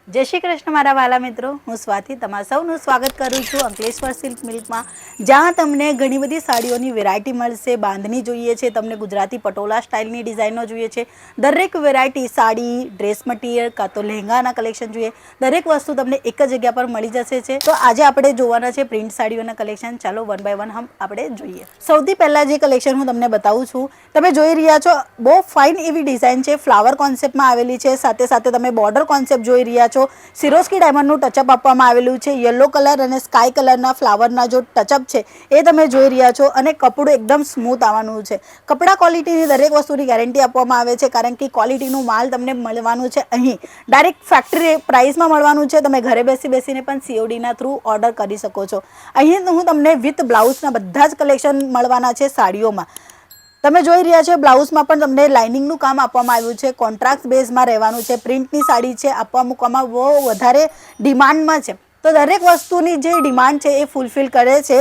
જય શ્રી કૃષ્ણ મારા વાલા મિત્રો, હું સ્વાતિ તમારા સૌનું સ્વાગત કરું છું અંકલેશ્વર સિલ્ક મિલ્કમાં, જ્યાં તમને ઘણી બધી સાડીઓની વેરાયટી મળશે. બાંધણી જોઈએ છે, તમને ગુજરાતી પટોલા સ્ટાઇલની ડિઝાઇનો જોઈએ છે, દરેક વેરાયટી સાડી, ડ્રેસ મટીરિયલ કાં તો લહેંગાના કલેક્શન જોઈએ, દરેક વસ્તુ તમને એક જ જગ્યા પર મળી જશે છે. તો આજે આપણે જોવાના છે પ્રિન્ટ સાડીઓના કલેક્શન. ચાલો વન બાય વન આપણે જોઈએ. સૌથી પહેલાં જે કલેક્શન હું તમને બતાવું છું, તમે જોઈ રહ્યા છો, બહુ ફાઇન એવી ડિઝાઇન છે, ફ્લાવર કોન્સેપ્ટમાં આવેલી છે. સાથે સાથે તમે બોર્ડર કોન્સેપ્ટ જોઈ રહ્યા છો. સિરોસ્કી ડાયમંડનું ટચઅપ આપવામાં આવેલું છે. યલો કલર અને સ્કાય કલરના ફ્લાવરના જો ટચઅપ છે એ તમે જોઈ રહ્યા છો. અને કપડું એકદમ સ્મૂથ આવવાનું છે. કપડા ક્વોલિટીની દરેક વસ્તુની ગેરંટી આપવામાં આવે છે, કારણ કે ક્વોલિટીનું માલ તમને મળવાનું છે અહીં ડાયરેક્ટ ફેક્ટરી પ્રાઇસમાં મળવાનું છે. તમે ઘરે બેસીને પણ CODના થ્રુ ઓર્ડર કરી શકો છો. અહીં હું તમને વિથ બ્લાઉઝના બધા જ કલેક્શન મળવાના છે સાડીઓમાં. તમે જોઈ રહ્યા છો, બ્લાઉઝમાં પણ તમને લાઇનિંગનું કામ આપવામાં આવ્યું છે. કોન્ટ્રાક્ટ બેઝમાં રહેવાનું છે. પ્રિન્ટની સાડી છે, આપવા મૂકવામાં બહુ વધારે ડિમાન્ડમાં છે. તો દરેક વસ્તુની જે ડિમાન્ડ છે એ ફૂલફિલ કરે છે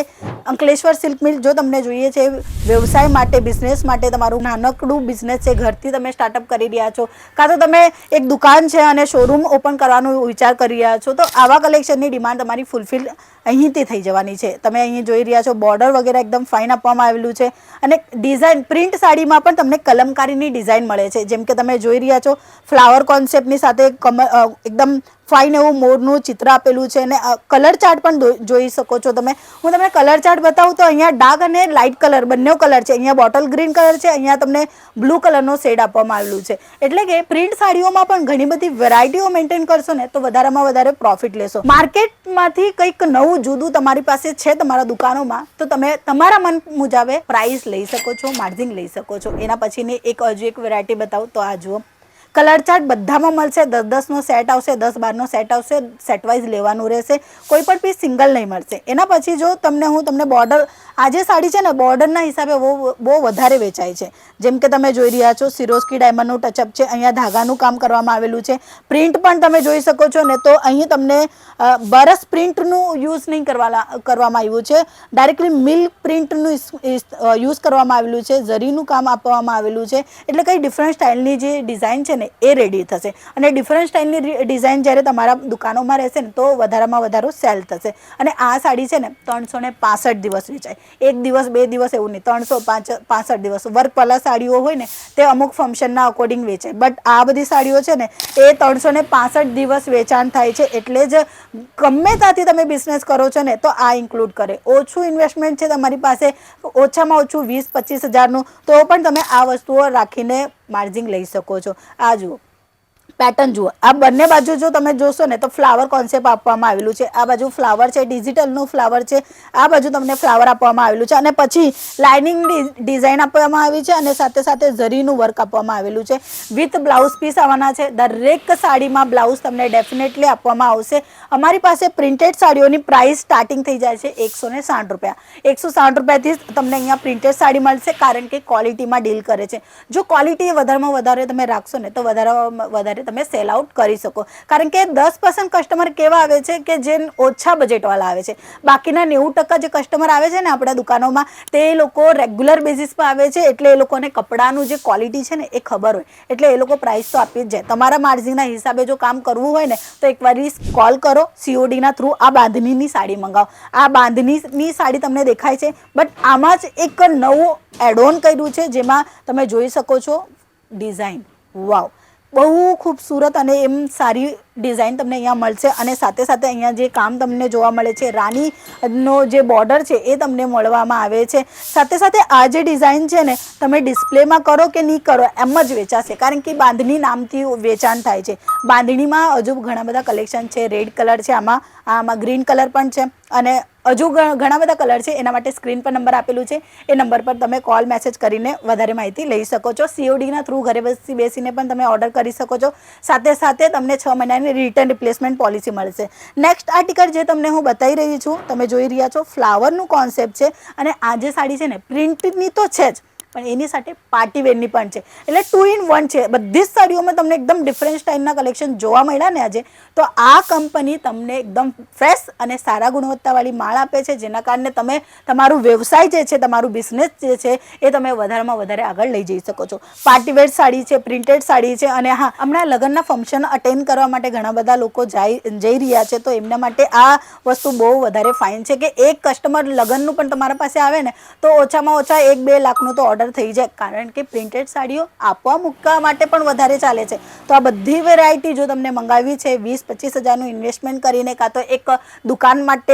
અંકલેશ્વર સિલ્ક મિલ. જો તમને જોઈએ છે વ્યવસાય માટે, બિઝનેસ માટે, તમારું નાનકડું બિઝનેસ છે, ઘરથી તમે સ્ટાર્ટઅપ કરી રહ્યા છો, કાં તો તમે એક દુકાન છે અને શોરૂમ ઓપન કરવાનો વિચાર કરી રહ્યા છો, તો આવા કલેક્શનની ડિમાન્ડ તમારી ફૂલફિલ અહીંથી થઈ જવાની છે. તમે અહીં જોઈ રહ્યા છો, બોર્ડર વગેરે એકદમ ફાઇન આપવામાં આવેલું છે. અને ડિઝાઇન પ્રિન્ટ સાડીમાં પણ તમને કલમકારીની ડિઝાઇન મળે છે. જેમ કે તમે જોઈ રહ્યા છો, ફ્લાવર કોન્સેપ્ટની સાથે એકદમ ફાઇન એવું મોરનું ચિત્ર આપેલું છે. અને કલર ચાર્ટ પણ જોઈ શકો છો તમે. હું તમને કલર ચાર્ટ બતાવું તો અહીંયા ડાર્ક અને લાઇટ કલર બંને કલર છે. અહીંયા બોટલ ગ્રીન કલર છે, અહીંયા તમને બ્લુ કલરનો શેડ આપવામાં આવેલું છે. એટલે કે પ્રિન્ટ સાડીઓમાં પણ ઘણી બધી વેરાયટીઓ મેન્ટેન કરશો ને તો વધારેમાં વધારે પ્રોફિટ લેશો. માર્કેટમાંથી કંઈક નવું જુદું તમારી પાસે છે તમારા દુકાનોમાં, તો તમે તમારા મન મુજબ પ્રાઇસ લઈ શકો છો, માર્જિન લઈ શકો છો. એના પછીની હજુ એક વેરાયટી બતાવું તો આ જુઓ. કલર ચાર્ટ બધામાં મળશે. 10-10નો સેટ આવશે, 10-12નો સેટ આવશે. સેટ વાઇઝ લેવાનું રહેશે, કોઈ પણ પીસ સિંગલ નહીં મળશે. એના પછી જો હું તમને બોર્ડર, આ જે સાડી છે ને બોર્ડરના હિસાબે બહુ વધારે વેચાય છે. જેમ કે તમે જોઈ રહ્યા છો, સિરોસ્કી ડાયમંડનું ટચઅપ છે. અહીંયા ધાગાનું કામ કરવામાં આવેલું છે. પ્રિન્ટ પણ તમે જોઈ શકો છો ને, તો અહીં તમને બરસ પ્રિન્ટનું યુઝ નહીં કરવામાં આવ્યું છે. ડાયરેક્ટલી મિલ પ્રિન્ટનું યુઝ કરવામાં આવેલું છે. ઝરીનું કામ આપવામાં આવેલું છે. એટલે કંઈ ડિફરન્ટ સ્ટાઇલની જે ડિઝાઇન છે ને એ રેડી થશે. અને ડિફરન્ટ સ્ટાઇલની ડિઝાઇન જ્યારે તમારા દુકાનોમાં રહેશે ને તો વધારામાં વધારો સેલ થશે. અને આ સાડી છે ને 365 દિવસ વેચાય. એક દિવસ, 2 દિવસ એવું નહીં, 365 દિવસ. વર્કવાળા સાડીઓ હોય ને તે અમુક ફંક્શનના અકોર્ડિંગ વેચાય, બટ આ બધી સાડીઓ છે ને એ 365 દિવસ વેચાણ થાય છે. એટલે જ ગમે ત્યાંથી તમે બિઝનેસ કરો છો ને તો આ ઇન્ક્લુડ કરે. ઓછું ઇન્વેસ્ટમેન્ટ છે તમારી પાસે, ઓછામાં ઓછું 20-25 હજારનું, તો પણ તમે આ વસ્તુઓ રાખીને માર્જિન લઈ શકો છો. આ જુઓ પેટર્ન જુઓ, આ બંને બાજુ જો તમે જોશો ને તો ફ્લાવર કોન્સેપ્ટ આપવામાં આવેલું છે. આ બાજુ ફ્લાવર છે, ડિજિટલનું ફ્લાવર છે. આ બાજુ તમને ફ્લાવર આપવામાં આવેલું છે. અને પછી લાઇનિંગ ડિઝાઇન આપવામાં આવી છે અને સાથે સાથે ઝરીનું વર્ક આપવામાં આવેલું છે. વિથ બ્લાઉઝ પીસ આવવાના છે. દરેક સાડીમાં બ્લાઉઝ તમને ડેફિનેટલી આપવામાં આવશે. અમારી પાસે પ્રિન્ટેડ સાડીઓની પ્રાઇસ સ્ટાર્ટિંગ થઈ જાય છે 160 રૂપિયા. 160 રૂપિયાથી તમને અહીંયા પ્રિન્ટેડ સાડી મળશે, કારણ કે ક્વોલિટીમાં ડીલ કરે છે. જો ક્વોલિટી વધારેમાં વધારે તમે રાખશો ને તો વધારે તમે સેલ આઉટ કરી શકો. કારણ કે 10% કસ્ટમર કેવા આવે છે કે જે ઓછા બજેટવાળા આવે છે. બાકીના 90% જે કસ્ટમર આવે છે ને આપણા દુકાનોમાં, તે લોકો રેગ્યુલર બેઝિસ પર આવે છે. એટલે એ લોકોને કપડાનું જે ક્વોલિટી છે ને એ ખબર હોય, એટલે એ લોકો પ્રાઇસ તો આપી જ જાય. તમારા માર્જિનના હિસાબે જો કામ કરવું હોય ને તો એકવાર કોલ કરો, CODના થ્રુ આ બાંધણીની સાડી મંગાવો. આ બાંધણીની સાડી તમને દેખાય છે, બટ આમાં જ એક નવું એડ ઓન કર્યું છે, જેમાં તમે જોઈ શકો છો ડિઝાઇન. વાવ, બહુ ખૂબસૂરત અને એમ સારી ડિઝાઇન તમને અહીંયા મળશે. અને સાથે સાથે અહીંયા જે કામ તમને જોવા મળે છે, રાનીનો જે બોર્ડર છે એ તમને મળવામાં આવે છે. સાથે સાથે આ જે ડિઝાઇન છે ને તમે ડિસ્પ્લેમાં કરો કે નહીં કરો એમ જ વેચાશે, કારણ કે બાંધણી નામથી વેચાણ થાય છે. બાંધણીમાં હજુ ઘણા બધા કલેક્શન છે. રેડ કલર છે, આમાં ગ્રીન કલર પણ છે, અને હજુ ઘણા બધા કલર છે. એના માટે સ્ક્રીન પર નંબર આપેલું છે, એ નંબર પર તમે કોલ મેસેજ કરીને વધારે માહિતી લઈ શકો છો. CODના થ્રુ ઘરે બેસીને પણ તમે ઓર્ડર કરી શકો છો. સાથે સાથે તમને 6 મહિનાની રિટર્ન રિપ્લેસમેન્ટ પોલિસી મળશે. નેક્સ્ટ આર્ટિકલ જે તમને હું બતાવી રહી છું, તમે જોઈ રહ્યા છો, ફ્લાવરનું કોન્સેપ્ટ છે. અને આ જે સાડી છે ને પ્રિન્ટની તો છે જ, પણ એની સાથે પાર્ટી વેરની પણ છે. એટલે 2 in 1 છે. બધી જ સાડીઓમાં તમને એકદમ ડિફરન્ટ સ્ટાઇલના કલેક્શન જોવા મળ્યા ને આજે. તો આ કંપની તમને એકદમ ફ્રેશ અને સારા ગુણવત્તાવાળી માલ આપે છે, જેના કારણે તમે તમારું વ્યવસાય જે છે, તમારું બિઝનેસ જે છે એ તમે વધારેમાં વધારે આગળ લઈ જઈ શકો છો. પાર્ટીવેર સાડી છે, પ્રિન્ટેડ સાડી છે, અને હા, હમણાં લગ્નના ફંક્શન અટેન્ડ કરવા માટે ઘણા બધા લોકો જઈ રહ્યા છે, તો એમના માટે આ વસ્તુ બહુ વધારે ફાઇન છે કે એક કસ્ટમર લગ્નનું પણ તમારા પાસે આવે ને તો ઓછામાં ઓછા 1-2 લાખનો તો ઓર્ડર થઈ જાય, કારણ કે પ્રિન્ટેડ સાડીઓ આપવા મૂકવા માટે પણ વધારે ચાલે છે. તો આ બધી વેરાયટી જો તમને મંગાવી છે 20-25 હજારનું ઇન્વેસ્ટમેન્ટ કરીને, કાં તો એક દુકાન માટે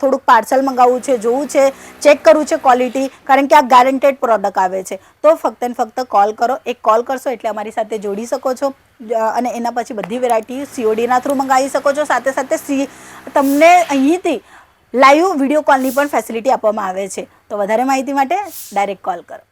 થોડુંક પાર્સલ મંગાવવું છે, જોવું છે, ચેક કરવું છે ક્વોલિટી, કારણ કે આ ગેરંટેડ પ્રોડક્ટ આવે છે, તો ફક્ત ને ફક્ત કોલ કરો. એક કોલ કરશો એટલે અમારી સાથે જોડી શકો છો, અને એના પછી બધી વેરાયટી CODના થ્રુ મંગાવી શકો છો. સાથે સાથે તમને અહીંથી લાઈવ વિડીયો કોલની પણ ફેસિલિટી આપવામાં આવે છે. તો વધારે માહિતી માટે ડાયરેક્ટ કોલ કરો.